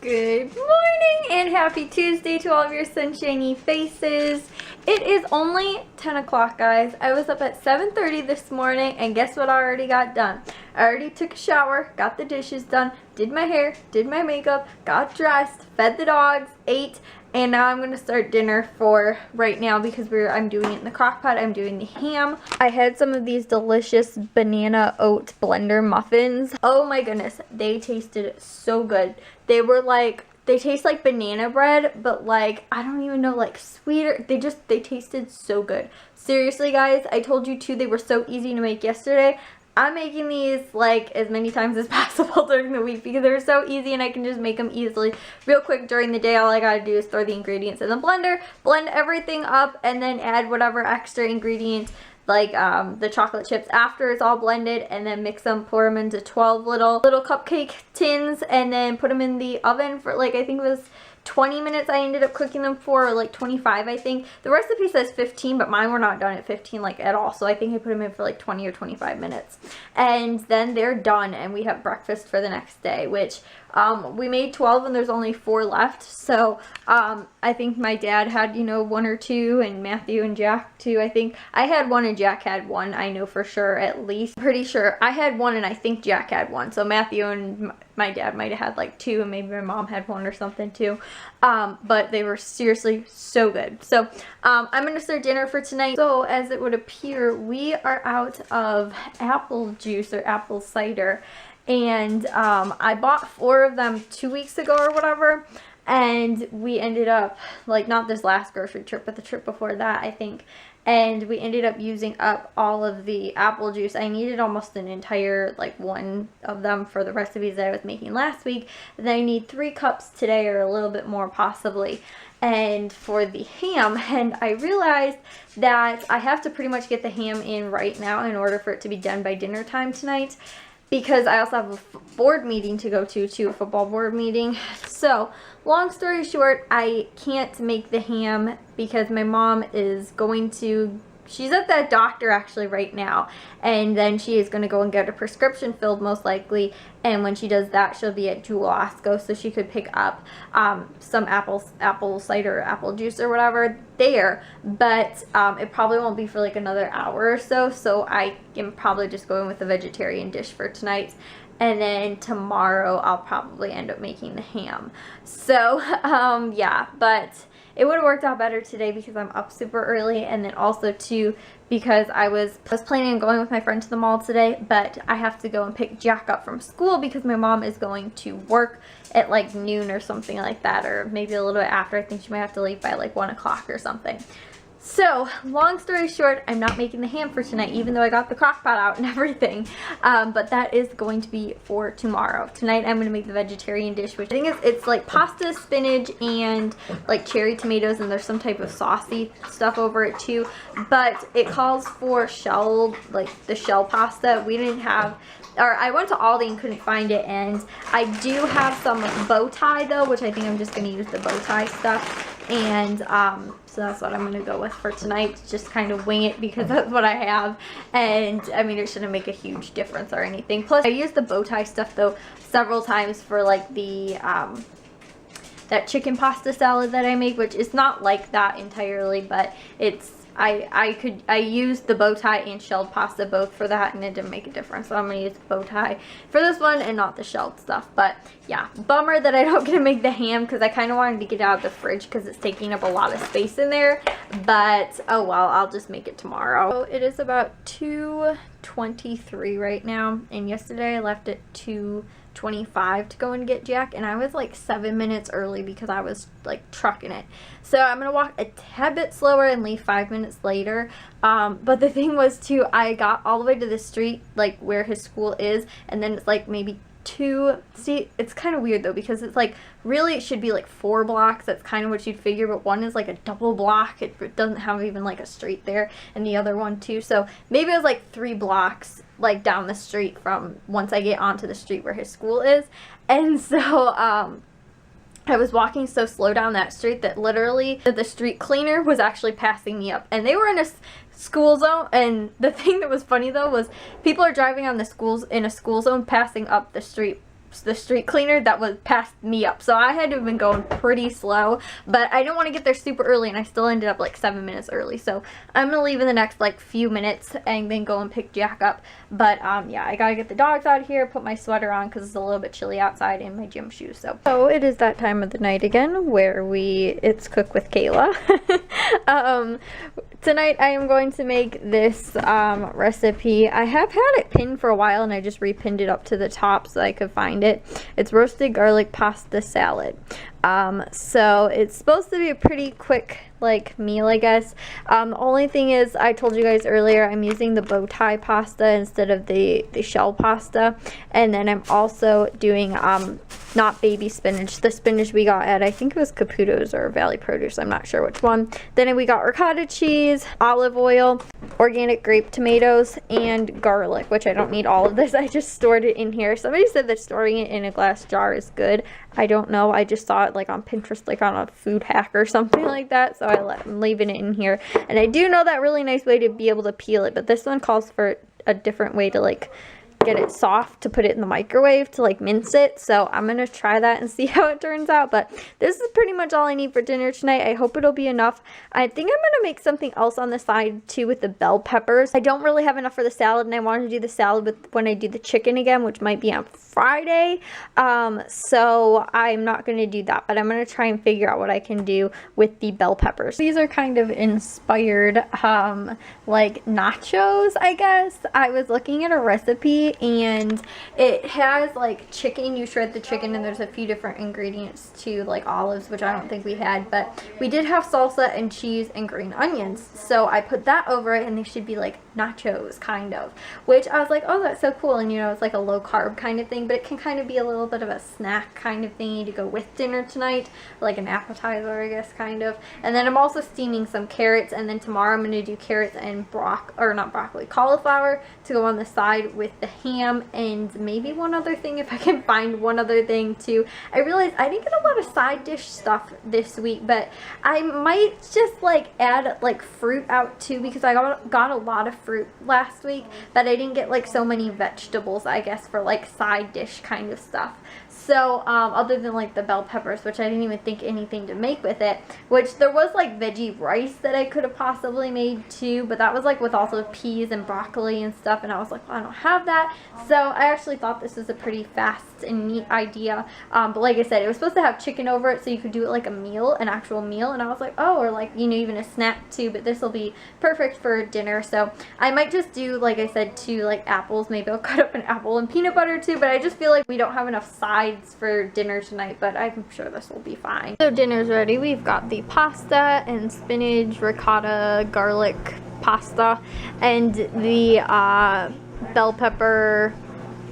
Good morning and happy Tuesday to all of your sunshiny faces. It is only 10 o'clock, guys. I was up at 7:30 this morning, and guess what I already got done? I already took a shower, got the dishes done, did my hair, did my makeup, got dressed, fed the dogs, ate, and now I'm going to start dinner for right now because I'm doing it in the crock pot. I'm doing the ham. I had some of these delicious banana oat blender muffins. Oh my goodness, they tasted so good. They were like, they taste like banana bread, but like, I don't even know, like sweeter. They tasted so good. Seriously, guys, I told you too, they were so easy to make yesterday. I'm making these like as many times as possible during the week because they're so easy and I can just make them easily real quick during the day. All I gotta do is throw the ingredients in the blender, blend everything up, and then add whatever extra ingredients like the chocolate chips after it's all blended, and then mix them, pour them into 12 little cupcake tins, and then put them in the oven for like, I think it was 20 minutes I ended up cooking them for, or like 25 I think. The recipe says 15, but mine were not done at 15 like at all, so I think I put them in for like 20 or 25 minutes. And then they're done and we have breakfast for the next day, which we made 12 and there's only 4 left. So I think my dad had, you know, 1 or 2, and Matthew and Jack too. I think I had 1 and Jack had 1. I know for sure, at least. Pretty sure I had 1 and I think Jack had 1. So Matthew and my dad might have had like 2, and maybe my mom had 1 or something too. But they were seriously so good. So I'm gonna start dinner for tonight. So as it would appear, we are out of apple juice or apple cider. And I bought 4 of them 2 weeks ago or whatever, and we ended up, like, not this last grocery trip, but the trip before that, I think, and we ended up using up all of the apple juice. I needed almost an entire, like, 1 of them for the recipes that I was making last week. And then I need 3 cups today, or a little bit more possibly, and for the ham. And I realized that I have to pretty much get the ham in right now in order for it to be done by dinner time tonight, because I also have a board meeting to go to, a football board meeting. So, long story short, I can't make the ham because my mom is going to, she's at that doctor actually right now, and then she is going to go and get a prescription filled most likely, and when she does that, she'll be at Jewel Osco, so she could pick up some apple cider, apple juice or whatever there, but it probably won't be for like another hour or so, so I am probably just going with the vegetarian dish for tonight. And then tomorrow I'll probably end up making the ham. So, yeah, but it would have worked out better today because I'm up super early, and then also too because I was planning on going with my friend to the mall today, but I have to go and pick Jack up from school because my mom is going to work at like noon or something like that, or maybe a little bit after. I think she might have to leave by like 1 o'clock or something. So, long story short, I'm not making the ham for tonight, even though I got the crock pot out and everything. But that is going to be for tomorrow. Tonight, I'm going to make the vegetarian dish, which I think it's like pasta, spinach, and like cherry tomatoes, and there's some type of saucy stuff over it too. But it calls for shell, like the shell pasta. We didn't have, or I went to Aldi and couldn't find it, and I do have some bow tie though, which I think I'm just going to use the bow tie stuff. And so that's what I'm going to go with for tonight. Just kind of wing it because that's what I have. And I mean, it shouldn't make a huge difference or anything. Plus, I used the bow tie stuff though several times for like the that chicken pasta salad that I make, which is not like that entirely, but it's, I used the bow tie and shelled pasta both for that, and it didn't make a difference. So I'm going to use the bow tie for this one and not the shelled stuff. But yeah, bummer that I don't get to make the ham because I kind of wanted to get it out of the fridge because it's taking up a lot of space in there. But oh well, I'll just make it tomorrow. So it is about 2:23 right now, and yesterday I left at 2:25 to go and get Jack, and I was like 7 minutes early because I was like trucking it. So I'm gonna walk a tad bit slower and leave 5 minutes later. But the thing was too, I got all the way to the street like where his school is, and then it's like maybe 2, see, it's kind of weird though because it's like, really it should be like 4 blocks. That's kind of what you'd figure, but one is like a double block. It doesn't have even like a street there, and the other one too. So maybe it was like 3 blocks like down the street from once I get onto the street where his school is. And so I was walking so slow down that street that literally the street cleaner was actually passing me up, and they were in a school zone. And the thing that was funny though was people are driving on the schools in a school zone passing up the street the street cleaner that was passed me up. So I had to have been going pretty slow, but I didn't want to get there super early, and I still ended up like 7 minutes early. So I'm gonna leave in the next like few minutes and then go and pick Jack up. But yeah, I gotta get the dogs out of here, put my sweater on because it's a little bit chilly outside, and my gym shoes. So it is that time of the night again where it's Cook with Kayla. Tonight I am going to make this recipe. I have had it pinned for a while, and I just repinned it up to the top so I could find it. It's roasted garlic pasta salad. So it's supposed to be a pretty quick like meal, I guess. The only thing is, I told you guys earlier, I'm using the bow tie pasta instead of the shell pasta, and then I'm also doing not baby spinach, the spinach we got at, I think it was Caputo's or Valley Produce, I'm not sure which one. Then we got ricotta cheese, olive oil, organic grape tomatoes, and garlic, which I don't need all of this. I just stored it in here. Somebody said that storing it in a glass jar is good. I don't know, I just saw it like on Pinterest, like on a food hack or something like that, so I'm leaving it in here. And I do know that really nice way to be able to peel it, but this one calls for a different way to like get it soft, to put it in the microwave to like mince it. So I'm gonna try that and see how it turns out. But this is pretty much all I need for dinner tonight. I hope it'll be enough. I think I'm gonna make something else on the side too with the bell peppers. I don't really have enough for the salad, and I wanted to do the salad with when I do the chicken again, which might be on Friday. So I'm not gonna do that, but I'm gonna try and figure out what I can do with the bell peppers. These are kind of inspired like nachos, I guess. I was looking at a recipe, and it has like chicken. You shred the chicken, and there's a few different ingredients too, like olives, which I don't think we had, but we did have salsa and cheese and green onions. So I put that over it, and they should be like nachos kind of, which I was like, oh, that's so cool. And you know, it's like a low carb kind of thing, but it can kind of be a little bit of a snack kind of thingy to go with dinner tonight, like an appetizer, I guess, kind of. And then I'm also steaming some carrots, and then tomorrow I'm going to do carrots and cauliflower to go on the side with the ham, and maybe one other thing if I can find one other thing too. I realized I didn't get a lot of side dish stuff this week, but I might just like add like fruit out too, because I got a lot of fruit last week, but I didn't get like so many vegetables, I guess, for like side dish kind of stuff. So other than like the bell peppers, which I didn't even think anything to make with it, which there was like veggie rice that I could have possibly made too, but that was like with also peas and broccoli and stuff, and I was like, well, I don't have that. So I actually thought this was a pretty fast and neat idea, but like I said, it was supposed to have chicken over it, so you could do it like a meal, an actual meal, and I was like, oh, or like, you know, even a snack too, but this will be perfect for dinner. So I might just do, like I said, two like apples. Maybe I'll cut up an apple and peanut butter too, but I just feel like we don't have enough sides for dinner tonight, but I'm sure this will be fine. So dinner's ready. We've got the pasta and spinach, ricotta, garlic pasta, and the bell pepper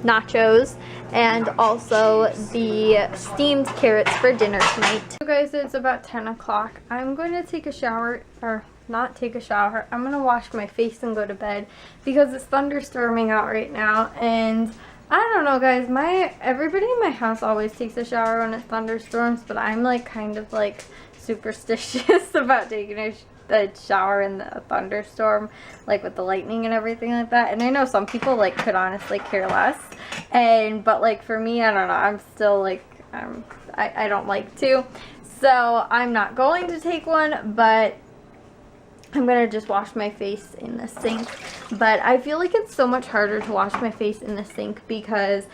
nachos, and also the steamed carrots for dinner tonight. So guys, it's about 10 o'clock. I'm going to take a shower, or not take a shower. I'm going to wash my face and go to bed because it's thunderstorming out right now, and I don't know, guys, everybody in my house always takes a shower when it thunderstorms, but I'm like kind of like superstitious about taking a shower in the thunderstorm, like with the lightning and everything like that. And I know some people like could honestly care less, but like for me, I don't know, I'm still like I don't like to, so I'm not going to take one, but I'm gonna just wash my face in the sink. But I feel like it's so much harder to wash my face in the sink because,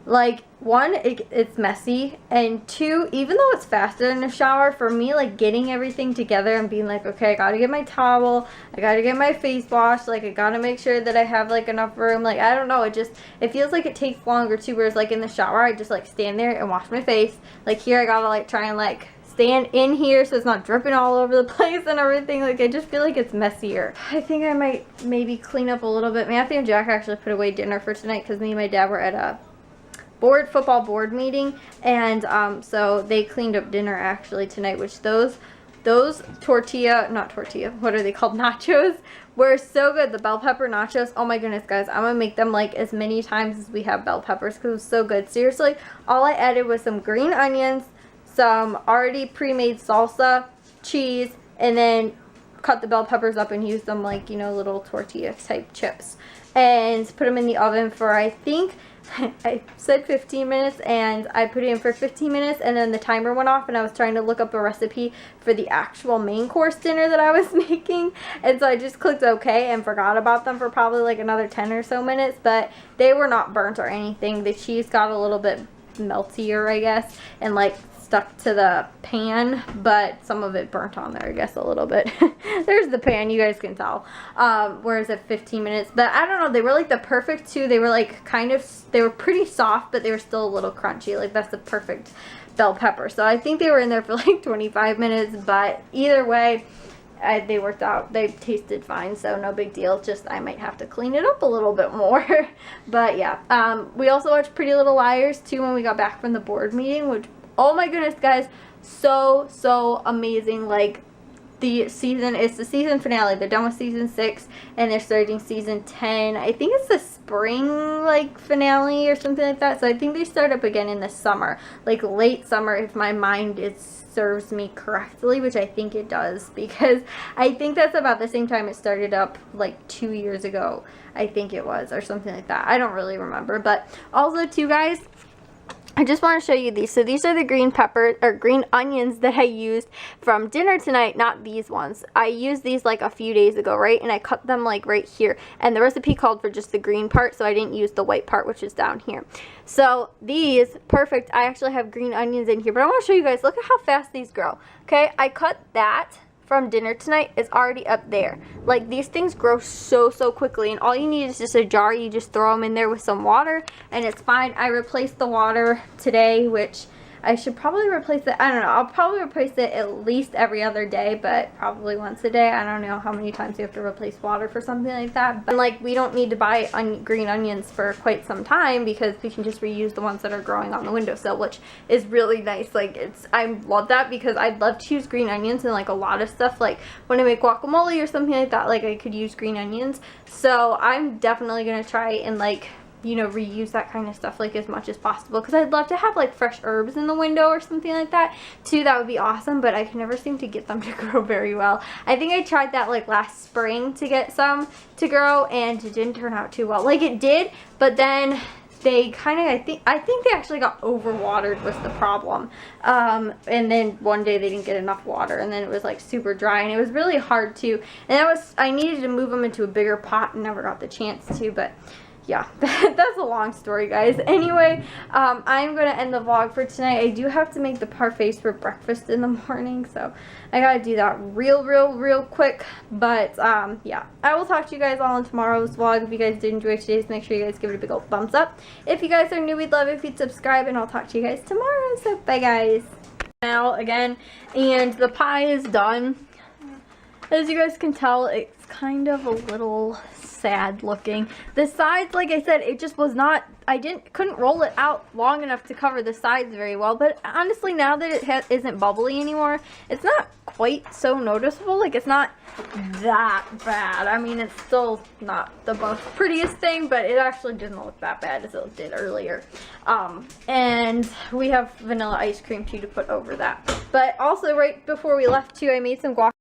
like, one, it's messy, and two, even though it's faster in the shower, for me, like, getting everything together and being like, okay, I gotta get my towel, I gotta get my face washed, like, I gotta make sure that I have, like, enough room, like, I don't know, it feels like it takes longer too, whereas, like, in the shower, I just, like, stand there and wash my face. Like, here, I gotta, like, try and, like, stand in here so it's not dripping all over the place and everything. Like, I just feel like it's messier. I think I might maybe clean up a little bit. Matthew and Jack actually put away dinner for tonight because me and my dad were at a football board meeting, and so they cleaned up dinner actually tonight, which those not tortilla, what are they called, nachos, were so good. The bell pepper nachos, oh my goodness, guys, I'm gonna make them like as many times as we have bell peppers because it was so good. Seriously, all I added was some green onions, some already pre-made salsa, cheese, and then cut the bell peppers up and use them like, you know, little tortilla type chips, and put them in the oven for, I think, I said 15 minutes and I put it in for 15 minutes and then the timer went off and I was trying to look up a recipe for the actual main course dinner that I was making, and so I just clicked OK and forgot about them for probably like another 10 or so minutes, but they were not burnt or anything. The cheese got a little bit meltier, I guess, and like stuck to the pan, but some of it burnt on there, I guess, a little bit. There's the pan, you guys can tell. Whereas at 15 minutes, but I don't know, they were like the perfect too. They were like they were pretty soft, but they were still a little crunchy. Like that's the perfect bell pepper. So I think they were in there for like 25 minutes, but either way, they worked out. They tasted fine, so no big deal. Just I might have to clean it up a little bit more. But yeah, we also watched Pretty Little Liars too when we got back from the board meeting, which, oh my goodness, guys, so amazing. Like, it's the season finale. They're done with season 6 and they're starting season 10. I think it's the spring like finale or something like that. So I think they start up again in the summer, like late summer, if my mind serves me correctly, which I think it does, because I think that's about the same time it started up, like 2 years ago, I think it was, or something like that. I don't really remember. But also too, guys, I just want to show you these. So these are the green pepper or green onions that I used from dinner tonight, not these ones. I used these like a few days ago, right? And I cut them like right here. And the recipe called for just the green part, so I didn't use the white part, which is down here. So these, perfect. I actually have green onions in here, but I want to show you guys, look at how fast these grow. Okay, I cut that from dinner tonight, is already up there. Like, these things grow so quickly, and all you need is just a jar. You just throw them in there with some water and it's fine. I replaced the water today, which I should probably replace it. I don't know, I'll probably replace it at least every other day, but probably once a day. I don't know how many times you have to replace water for something like that. But like, we don't need to buy green onions for quite some time because we can just reuse the ones that are growing on the windowsill, which is really nice. Like, I love that because I'd love to use green onions in like a lot of stuff. Like when I make guacamole or something like that, like I could use green onions. So I'm definitely gonna try and like, you know, reuse that kind of stuff like as much as possible, because I'd love to have like fresh herbs in the window or something like that too. That would be awesome, but I can never seem to get them to grow very well. I think I tried that like last spring to get some to grow and it didn't turn out too well. Like it did, but then they kind of, I think they actually got overwatered was the problem. And then one day they didn't get enough water and then it was like super dry and it was really hard to, and I needed to move them into a bigger pot and never got the chance to. But yeah, that's a long story, guys. Anyway, I'm going to end the vlog for tonight. I do have to make the parfaits for breakfast in the morning, so I got to do that real quick. But yeah, I will talk to you guys all in tomorrow's vlog. If you guys did enjoy today's, make sure you guys give it a big old thumbs up. If you guys are new, we'd love it if you'd subscribe, and I'll talk to you guys tomorrow. So bye, guys. Now again, and the pie is done. As you guys can tell, it's kind of a little sad looking. The sides, like I said, it just was not, couldn't roll it out long enough to cover the sides very well. But honestly, now that it isn't bubbly anymore, it's not quite so noticeable. Like, it's not that bad. I mean, it's still not the most prettiest thing, but it actually doesn't look that bad as it did earlier. And we have vanilla ice cream too to put over that. But also, right before we left too, I made some guacamole.